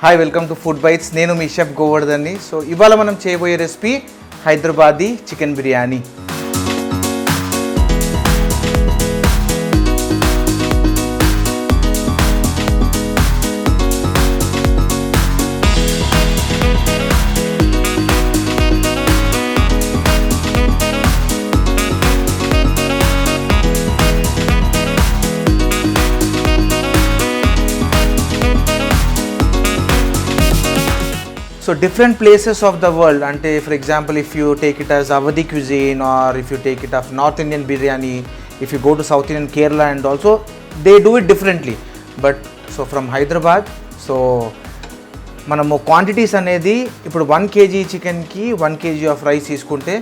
Hi welcome to food Bites. నేను మీ chef గోవర్ధన్ని. సో ఇవాళ మనం చేయబోయే recipe Hyderabadi chicken biryani. So different places of the world, ante for example if you take it as Awadhi cuisine or if you take it of North Indian biryani, if you go to South Indian Kerala, and also they do it differently. But so from Hyderabad, so మనము quantities అనేది ఇప్పుడు 1 kg చికెన్కి 1 kg of rice తీసుకుంటే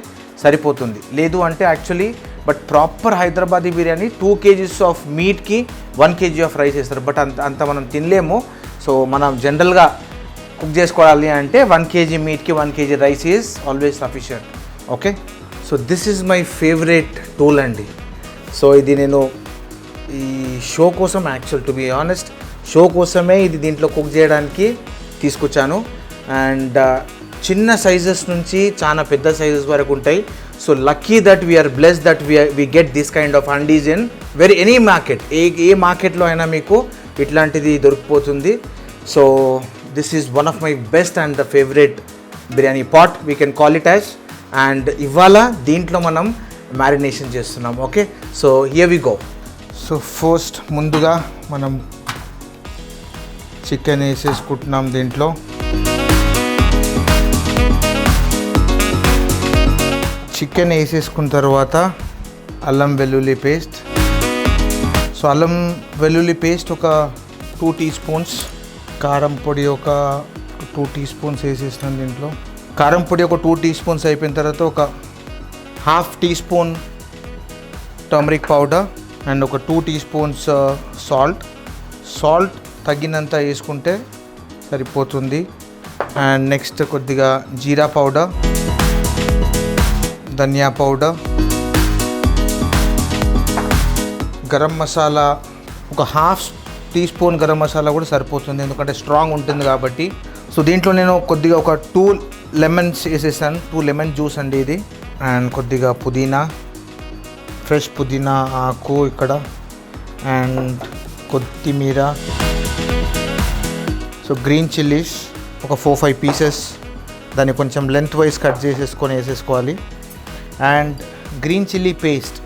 సరిపోతుంది. లేదు అంటే actually but proper Hyderabadi biryani 2 kgs of మీట్కి 1 kg of rice వేస్తారు. బట్ అంత మనం తినలేము. సో మనం జనరల్గా కుక్ చేసుకోవాలి అంటే 1 kg మీట్కి 1 kg rice is always sufficient. Okay, so this is my favourite tool అండి. సో ఇది నేను ఈ షో కోసం, actual to be honest show కోసమే ఇది దీంట్లో కుక్ చేయడానికి తీసుకొచ్చాను. అండ్ చిన్న సైజెస్ నుంచి చాలా పెద్ద సైజెస్ వరకు ఉంటాయి. So lucky that we're blessed that we get this kind of handis in any market. ఏ మార్కెట్లో అయినా మీకు ఇట్లాంటిది దొరికిపోతుంది. So this is one of my best and the favorite biryani pot, we can call it as. And ivala deentlo manam marination chestunnam. Okay, so here we go. So first munduga manam chicken eseskuntunnam deentlo. Chicken వేసేసుకున్న తర్వాత అల్లం వెల్లుల్లి paste. So అల్లం వెల్లుల్లి paste ఒక 2 teaspoons, కారం పొడి ఒక 2 teaspoons వేసేసినాను దీంట్లో. కారం పొడి ఒక 2 teaspoons అయిపోయిన తర్వాత ఒక 1/2 teaspoon టర్మరిక్ పౌడర్ అండ్ ఒక 2 teaspoons సాల్ట్ తగినంత వేసుకుంటే సరిపోతుంది. అండ్ నెక్స్ట్ కొద్దిగా జీరా పౌడర్, ధనియా పౌడర్, గరం మసాలా ఒక 1/2 teaspoon గరం మసాలా కూడా సరిపోతుంది, ఎందుకంటే స్ట్రాంగ్ ఉంటుంది కాబట్టి. సో దీంట్లో నేను కొద్దిగా ఒక 2 lemons వేసేసాను. 2 lemon జ్యూస్ అండి ఇది. అండ్ కొద్దిగా పుదీనా, ఫ్రెష్ పుదీనా ఆకు ఇక్కడ, అండ్ కొత్తిమీర. సో గ్రీన్ చిల్లీస్ ఒక 4-5 pieces, దాన్ని కొంచెం లెంత్ వైజ్ కట్ చేసేసుకొని వేసేసుకోవాలి. అండ్ గ్రీన్ చిల్లీ పేస్ట్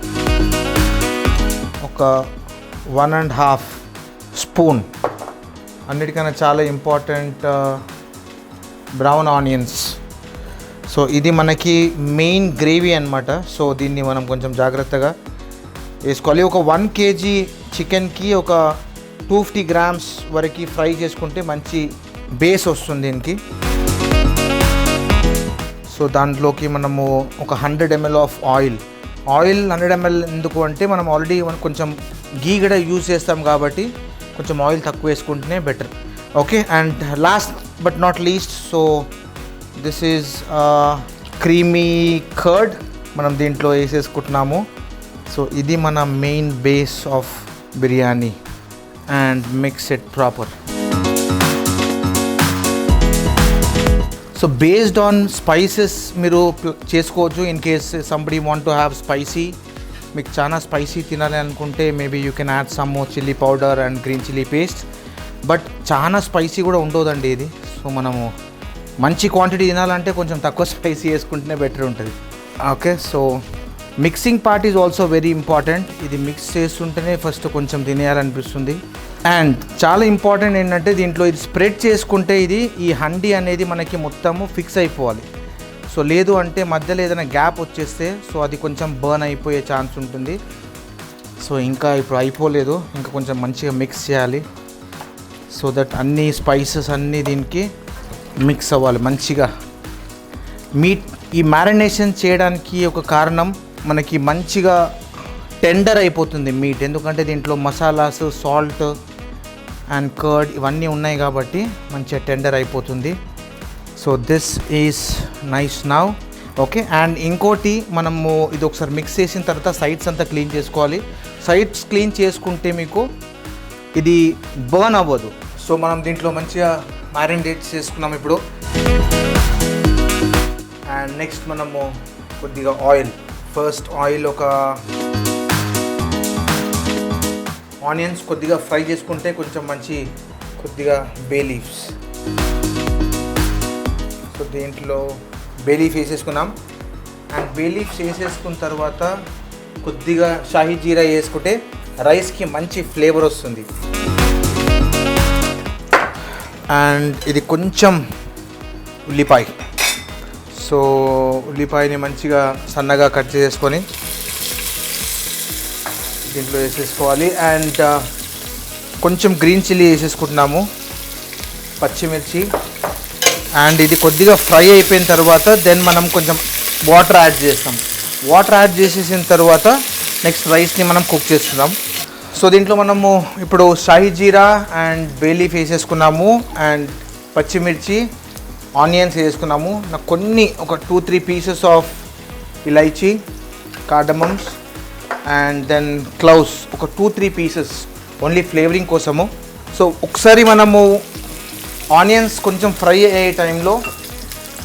ఒక 1.5 స్పూన్. అన్నిటికన్నా చాలా ఇంపార్టెంట్ బ్రౌన్ ఆనియన్స్. సో ఇది మనకి మెయిన్ గ్రేవీ అన్నమాట. సో దీన్ని మనం కొంచెం జాగ్రత్తగా వేసుకోవాలి. ఒక 1 kg చికెన్కి ఒక 250 grams వరకు ఫ్రై చేసుకుంటే మంచి బేస్ వస్తుంది దీనికి. సో దాంట్లోకి మనము ఒక 100 ml ఆఫ్ ఆయిల్ 100 ml ఎందుకు అంటే మనం ఆల్రెడీ కొంచెం గీ కూడా యూజ్ చేస్తాం కాబట్టి కొంచెం ఆయిల్ తక్కువ వేసుకుంటేనే better. Okay, and last but not least, so this is creamy curd మనం దీంట్లో వేసేసుకుంటున్నాము. సో ఇది మన main base of biryani. And mix it proper. So based on spices మీరు చేసుకోవచ్చు. In case somebody want to have spicy, మీకు చాలా spicy తినాలి అనుకుంటే maybe you can add some chilli powder and green chilli paste. But చాలా spicy కూడా ఉండదండి ఇది. సో మనము మంచి క్వాంటిటీ తినాలంటే కొంచెం తక్కువ స్పైసీ వేసుకుంటేనే బెటర్ ఉంటుంది. Okay, so mixing part is also very important. ఇది మిక్స్ చేస్తుంటేనే ఫస్ట్ కొంచెం తినేయాలనిపిస్తుంది. అండ్ చాలా ఇంపార్టెంట్ ఏంటంటే దీంట్లో ఇది స్ప్రెడ్ చేసుకుంటే ఈ హండీ అనేది మనకి మొత్తము ఫిక్స్ అయిపోవాలి. సో లేదు అంటే మధ్యలో ఏదైనా గ్యాప్ వచ్చేస్తే సో అది కొంచెం బర్న్ అయిపోయే ఛాన్స్ ఉంటుంది. సో ఇంకా ఇప్పుడు అయిపోలేదు, ఇంకా కొంచెం మంచిగా మిక్స్ చేయాలి. సో దట్ అన్ని స్పైసెస్ అన్నీ దీనికి మిక్స్ అవ్వాలి మంచిగా. మీట్ ఈ మ్యారినేషన్ చేయడానికి ఒక కారణం మనకి మంచిగా టెండర్ అయిపోతుంది మీట్, ఎందుకంటే దీంట్లో మసాలాస్, సాల్ట్ అండ్ కర్డ్ ఇవన్నీ ఉన్నాయి కాబట్టి మంచిగా టెండర్ అయిపోతుంది. So this is nice now. Okay, and ఇంకోటి మనము ఇది ఒకసారి మిక్స్ చేసిన తర్వాత సైడ్స్ అంతా క్లీన్ చేసుకోవాలి. సైడ్స్ క్లీన్ చేసుకుంటే మీకు ఇది బర్న్ అవ్వదు. సో మనం దీంట్లో మంచిగా మ్యారినేట్ చేసుకున్నాం ఇప్పుడు. అండ్ నెక్స్ట్ మనము కొద్దిగా ఆయిల్, ఫస్ట్ ఆయిల్ ఒక ఆనియన్స్ కొద్దిగా ఫ్రై చేసుకుంటే కొంచెం మంచి, కొద్దిగా బే లీవ్స్. సో దీంట్లో బే లీఫ్ వేసేసుకున్నాం. అండ్ బే లీఫ్స్ వేసేసుకున్న తర్వాత కొద్దిగా షాహీ జీరా వేసుకుంటే రైస్కి మంచి ఫ్లేవర్ వస్తుంది. అండ్ ఇది కొంచెం ఉల్లిపాయ. సో ఉల్లిపాయని మంచిగా సన్నగా కట్ చేసుకొని దీంట్లో వేసేసుకోవాలి. అండ్ కొంచెం గ్రీన్ చిల్లీ వేసేసుకుంటున్నాము, పచ్చిమిర్చి. అండ్ ఇది కొద్దిగా ఫ్రై అయిపోయిన తర్వాత దెన్ మనం కొంచెం వాటర్ యాడ్ చేస్తాం. వాటర్ యాడ్ చేసేసిన తర్వాత నెక్స్ట్ రైస్ని మనం కుక్ చేస్తున్నాం. సో దీంట్లో మనము ఇప్పుడు shahi jeera and bay leaf వేసేసుకున్నాము. అండ్ పచ్చిమిర్చి, ఆనియన్స్ వేసుకున్నాము. నాకు కొన్ని ఒక 2-3 pieces of elaichi, cardamoms and then cloves ఒక 2-3 పీసెస్ ఓన్లీ ఫ్లేవరింగ్ కోసము. సో ఒకసారి మనము ఆనియన్స్ కొంచెం ఫ్రై అయ్యే టైంలో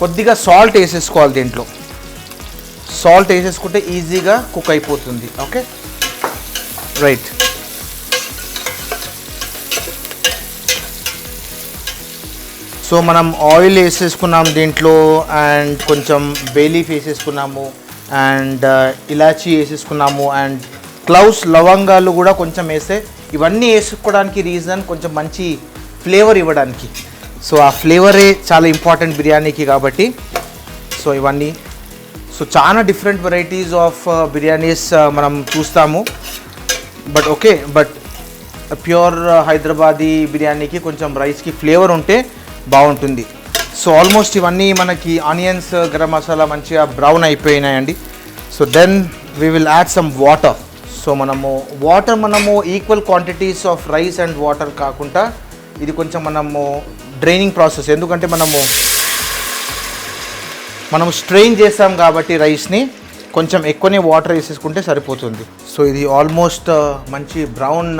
కొద్దిగా సాల్ట్ వేసేసుకోవాలి. దీంట్లో సాల్ట్ వేసేసుకుంటే ఈజీగా కుక్ అయిపోతుంది. Okay, right. సో మనం ఆయిల్ వేసేసుకున్నాం దీంట్లో. అండ్ కొంచెం బే లీఫ్ వేసేసుకున్నాము. అండ్ ఇలాచీ వేసేసుకున్నాము. అండ్ క్లౌస్, లవంగాలు కూడా కొంచెం వేస్తే, ఇవన్నీ వేసుకోవడానికి రీజన్ కొంచెం మంచి ఫ్లేవర్ ఇవ్వడానికి. సో ఆ ఫ్లేవరే చాలా ఇంపార్టెంట్ బిర్యానీకి కాబట్టి. సో ఇవన్నీ, సో చాలా డిఫరెంట్ వెరైటీస్ ఆఫ్ బిర్యానీస్ మనం చూస్తాము. But okay, but pure Hyderabadi బిర్యానీకి కొంచెం రైస్కి ఫ్లేవర్ ఉంటే బాగుంటుంది. సో ఆల్మోస్ట్ ఇవన్నీ మనకి ఆనియన్స్, గరం మసాలా మంచిగా బ్రౌన్ అయిపోయినాయండి. So then we will add some water. So మనము equal quantities of rice and water కాకుండా ఇది కొంచెం మనము డ్రైనింగ్ ప్రాసెస్, ఎందుకంటే మనము స్ట్రెయిన్ చేస్తాం కాబట్టి రైస్ని కొంచెం ఎక్కువనే వాటర్ వేసేసుకుంటే సరిపోతుంది. సో ఇది ఆల్మోస్ట్ మంచి బ్రౌన్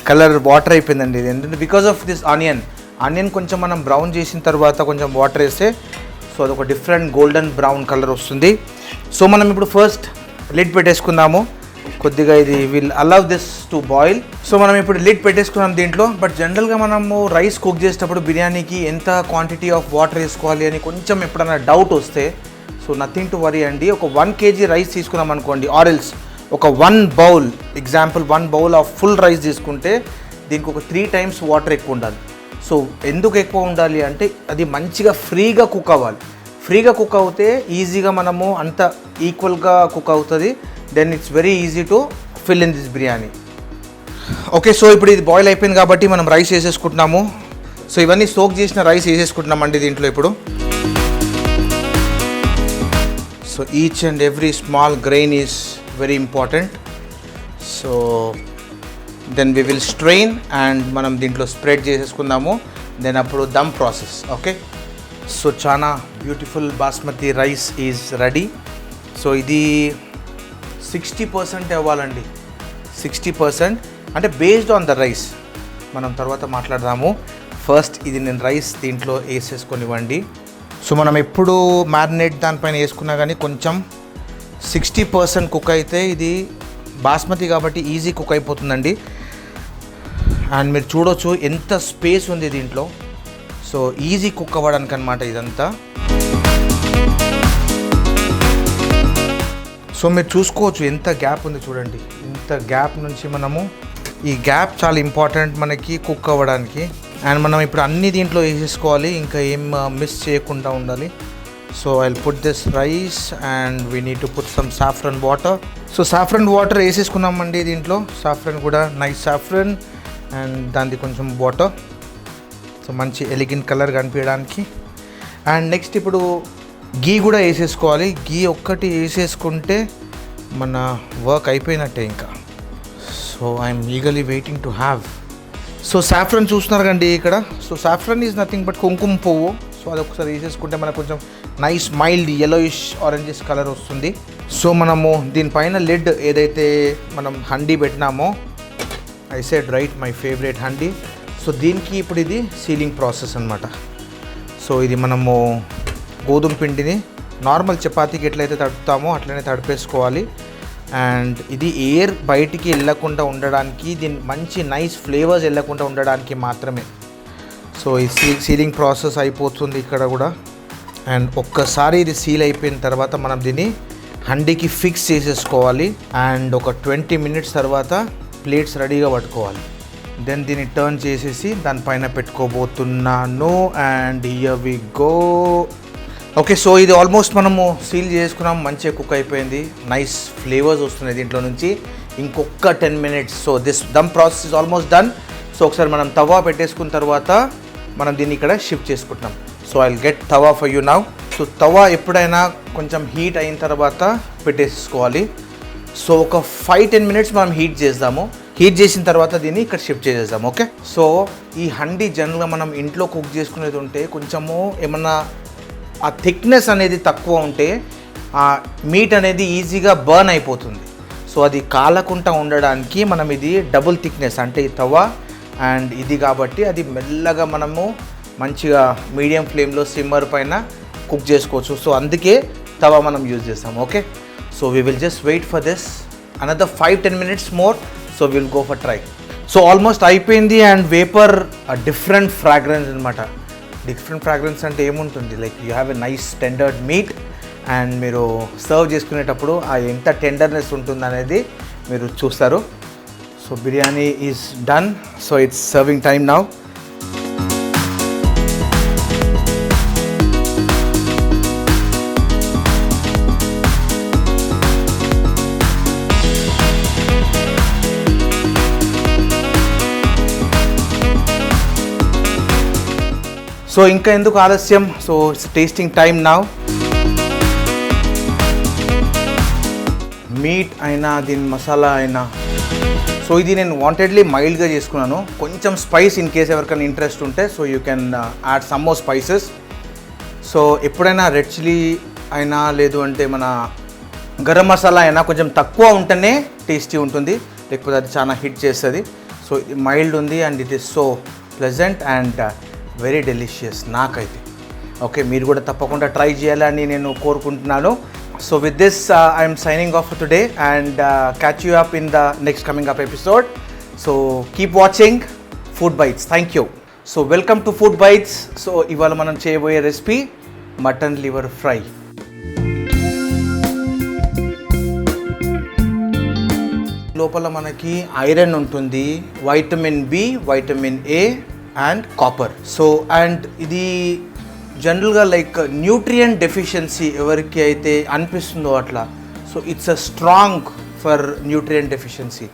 కలర్ వాటర్ అయిపోయిందండి. ఇది ఎందుకంటే బికాస్ ఆఫ్ దిస్ ఆనియన్ కొంచెం మనం బ్రౌన్ చేసిన తర్వాత కొంచెం వాటర్ వేస్తే సో అదొక డిఫరెంట్ గోల్డెన్ బ్రౌన్ కలర్ వస్తుంది. సో మనం ఇప్పుడు ఫస్ట్ లిడ్ పెట్టేసుకుందాము. కొద్దిగా ఇది will allow this to boil. So మనం ఇప్పుడు లిడ్ పెట్టేసుకున్నాం దీంట్లో. బట్ జనరల్గా మనము రైస్ కుక్ చేసేటప్పుడు బిర్యానీకి ఎంత క్వాంటిటీ ఆఫ్ వాటర్ వేసుకోవాలి అని కొంచెం ఎప్పుడైనా డౌట్ వస్తే, సో నథింగ్ టు వరీ అండి. ఒక 1 kg రైస్ తీసుకున్నాం అనుకోండి, ఆరెల్స్ ఒక 1 bowl, example 1 bowl of full rice తీసుకుంటే దీనికి ఒక 3 times వాటర్ ఎక్కువ ఉండాలి. సో ఎందుకు ఎక్కువ ఉండాలి అంటే అది మంచిగా ఫ్రీగా కుక్ అవ్వాలి. ఫ్రీగా కుక్ అవుతే ఈజీగా మనము అంత ఈక్వల్గా కుక్ అవుతుంది. Then it's very easy to fill in this biryani. Okay, so ఇప్పుడు ఇది బాయిల్ అయిపోయింది కాబట్టి మనం రైస్ వేసేసుకుంటున్నాము. సో ఇవన్నీ సోక్ చేసిన రైస్ వేసేసుకుంటున్నామండి దీంట్లో ఇప్పుడు. So each and every small grain is very important. So then we will strain and మనం దీంట్లో స్ప్రెడ్ చేసేసుకుందాము. దెన్ అప్పుడు దమ్ ప్రాసెస్. ఓకే, సో చాలా beautiful basmati rice is ready. So ఇది 60% అవ్వాలండి. 60% అంటే బేస్డ్ ఆన్ ద రైస్. మనం తర్వాత మాట్లాడదాము. ఫస్ట్ ఇది నేను రైస్ దీంట్లో వేసేసుకొనివ్వండి. సో మనం ఎప్పుడు మ్యారినేట్ దానిపైన వేసుకున్నా కానీ కొంచెం 60% కుక్ అయితే ఇది బాస్మతి కాబట్టి ఈజీ కుక్ అయిపోతుందండి. అండ్ మీరు చూడొచ్చు ఎంత స్పేస్ ఉంది దీంట్లో. సో ఈజీ కుక్ అవ్వడానికి అనమాట ఇదంతా. సో మీరు చూసుకోవచ్చు ఎంత గ్యాప్ ఉంది చూడండి. ఇంత గ్యాప్ నుంచి ఈ గ్యాప్ చాలా ఇంపార్టెంట్ మనకి కుక్ అవ్వడానికి. అండ్ మనం ఇప్పుడు అన్ని దీంట్లో వేసేసుకోవాలి, ఇంకా ఏం మిస్ చేయకుండా ఉండాలి. So I will put this rice and we need to put some saffron water. So saffron water వేసేసుకున్నామండి దీంట్లో. సాఫ్రన్ కూడా నైస్ సాఫ్రన్ అండ్ దానికి కొంచెం వాటర్. సో మంచి ఎలిగెంట్ కలర్ కనిపించడానికి. అండ్ నెక్స్ట్ ఇప్పుడు గీ కూడా వేసేసుకోవాలి. గీ ఒక్కటి వేసేసుకుంటే మన వర్క్ అయిపోయినట్టే ఇంకా. So I'm eagerly waiting to have. So saffron చూస్తున్నారు కండి ఇక్కడ. So saffron is nothing but కుంకుమ పువ్వు. సో అది ఒకసారి వేసేసుకుంటే మనకు కొంచెం nice mild yellowish orangish colour వస్తుంది. సో మనము దీనిపైన లిడ్ ఏదైతే మనం హండీ పెట్టినామో, I said right, my favourite handi. So దీనికి ఇప్పుడు ఇది సీలింగ్ ప్రాసెస్ అనమాట. సో ఇది మనము గోధుమ పిండిని నార్మల్ చపాతీకి ఎట్లయితే తడుపుతామో అట్లనే తడిపేసుకోవాలి. అండ్ ఇది ఎయిర్ బయటికి వెళ్ళకుండా ఉండడానికి, దీని మంచి నైస్ ఫ్లేవర్స్ వెళ్ళకుండా ఉండడానికి మాత్రమే. సో ఈ సీలింగ్ ప్రాసెస్ అయిపోతుంది ఇక్కడ కూడా. అండ్ ఒక్కసారి ఇది సీల్ అయిపోయిన తర్వాత మనం దీన్ని హండీకి ఫిక్స్ చేసేసుకోవాలి. అండ్ ఒక 20 minutes తర్వాత ప్లేట్స్ రెడీగా పట్టుకోవాలి. దెన్ దీన్ని టర్న్ చేసేసి దానిపైన పెట్టుకోబోతున్నాను. And here we go. Okay, so ఇది ఆల్మోస్ట్ మనము సీల్ చేసుకున్నాం, మంచిగా కుక్ అయిపోయింది, నైస్ ఫ్లేవర్స్ వస్తున్నాయి దీంట్లో నుంచి. ఇంకొక 10 minutes. So this dum process is almost done. So ఒకసారి మనం తవా పెట్టేసుకున్న తర్వాత మనం దీన్ని ఇక్కడ షిఫ్ట్ చేసుకుంటున్నాం. So I will get tawa for you now. So తవా ఎప్పుడైనా కొంచెం హీట్ అయిన తర్వాత పెట్టేసుకోవాలి. సో ఒక 5-10 minutes మనం హీట్ చేద్దాము. హీట్ చేసిన తర్వాత దీన్ని ఇక్కడ షిఫ్ట్ చేసేద్దాం. ఓకే, సో ఈ హండీ జనరల్గా మనం ఇంట్లో కుక్ చేసుకునేది ఉంటే కొంచెము ఏమన్నా ఆ థిక్నెస్ అనేది తక్కువ ఉంటే ఆ మీట్ అనేది ఈజీగా బర్న్ అయిపోతుంది. సో అది కాలకుండా ఉండడానికి మనం ఇది డబుల్ థిక్నెస్ అంటే ఈ తవా అండ్ ఇది కాబట్టి అది మెల్లగా మనము మంచిగా మీడియం ఫ్లేమ్లో సిమ్మర్ పైన కుక్ చేసుకోవచ్చు. సో అందుకే తవా మనం యూజ్ చేస్తాం. Okay, so we will just wait for this another 5-10 minutes more. So will go for try. So almost అయిపోయింది. అండ్ వేపర్ డిఫరెంట్ ఫ్రాగ్రెన్స్ అనమాట. డిఫరెంట్ ఫ్రాగ్రెన్స్ అంటే ఏముంటుంది, like you have a nice tendered meat and మీరు serve చేసుకునేటప్పుడు ఆ ఎంత tenderness ఉంటుంది అనేది మీరు చూస్తారు. So biryani is done. So it's serving time now. So ఇంకా ఎందుకు ఆలస్యం, so it's tasting time now. Meet అయినా దీని మసాలా అయినా, సో ఇది నేను వాంటెడ్లీ మైల్డ్గా చేసుకున్నాను. కొంచెం స్పైస్ ఇన్ కేస్ ఎవరికైనా ఇంట్రెస్ట్ ఉంటే so you can add some more spices. So ఎప్పుడైనా రెడ్ చిల్లీ అయినా లేదు అంటే మన గరం మసాలా అయినా కొంచెం తక్కువ ఉంటేనే టేస్టీ ఉంటుంది, లేకపోతే అది చాలా హిట్ చేస్తుంది. సో ఇది మైల్డ్ ఉంది and it is so pleasant and very delicious నాకైతే. ఓకే, మీరు కూడా తప్పకుండా ట్రై చేయాలని నేను కోరుకుంటున్నాను. So with this I'm signing off today and catch you up in the next coming up episode. So keep watching food bites. Thank you. So welcome to food bites. So ఇవాళ మనం చేయబోయే recipe mutton liver fry. లోపల మనకి iron ఉంటుంది, vitamin B, vitamin A and copper. So and ఇది జనరల్గా like nutrient deficiency ఎవరికి అయితే అనిపిస్తుందో అట్లా, so it's a strong for nutrient deficiency.